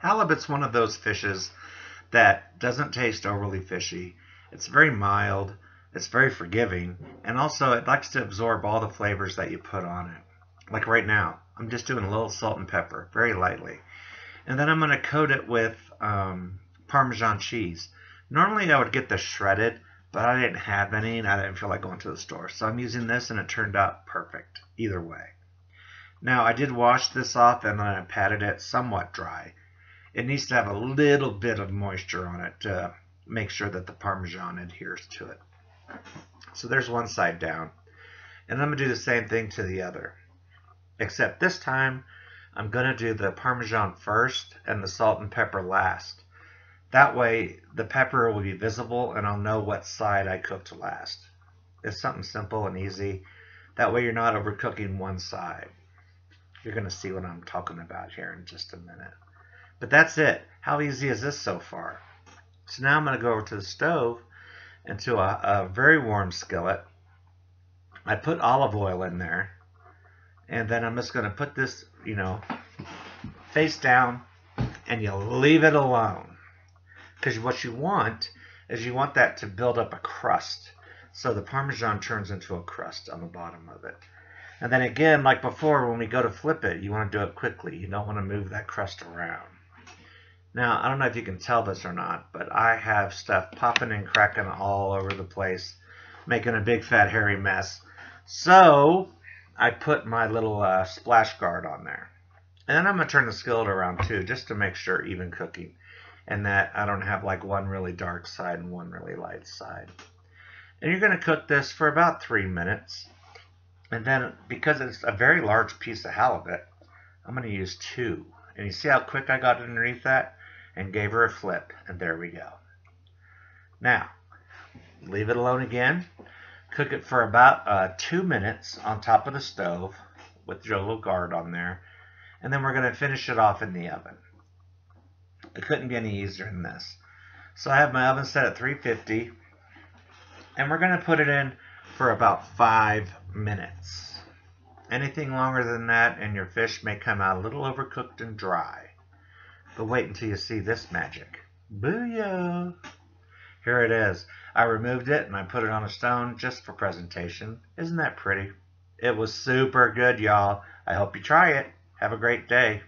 Halibut's one of those fishes that doesn't taste overly fishy. It's very mild, it's very forgiving, and also it likes to absorb all the flavors that you put on it. Like right now, I'm just doing a little salt and pepper, very lightly. And then I'm going to coat it with Parmesan cheese. Normally I would get the shredded, but I didn't have any and I didn't feel like going to the store. So I'm using this and it turned out perfect either way. Now I did wash this off and then I patted it somewhat dry. It needs to have a little bit of moisture on it to make sure that the Parmesan adheres to it. So there's one side down. And I'm going to do the same thing to the other. Except this time, I'm going to do the Parmesan first and the salt and pepper last. That way, the pepper will be visible and I'll know what side I cooked last. It's something simple and easy. That way you're not overcooking one side. You're going to see what I'm talking about here in just a minute. But that's it. How easy is this so far? So now I'm going to go over to the stove and to a very warm skillet. I put olive oil in there. And then I'm just going to put this, face down and you leave it alone. Because what you want is you want that to build up a crust. So the Parmesan turns into a crust on the bottom of it. And then again, like before, when we go to flip it, you want to do it quickly. You don't want to move that crust around. Now, I don't know if you can tell this or not, but I have stuff popping and cracking all over the place, making a big fat hairy mess. So I put my little splash guard on there. And then I'm going to turn the skillet around too, just to make sure even cooking. And that I don't have like one really dark side and one really light side. And you're going to cook this for about 3 minutes. And then, because it's a very large piece of halibut, I'm going to use 2. And you see how quick I got underneath that? And gave her a flip. And there we go. Now, leave it alone again. Cook it for about 2 minutes on top of the stove with your little guard on there. And then we're going to finish it off in the oven. It couldn't be any easier than this. So I have my oven set at 350. And we're going to put it in for about 5 minutes. Anything longer than that and your fish may come out a little overcooked and dry. But wait until you see this magic. Booyah! Here it is. I removed it and I put it on a stone just for presentation. Isn't that pretty? It was super good, y'all. I hope you try it. Have a great day.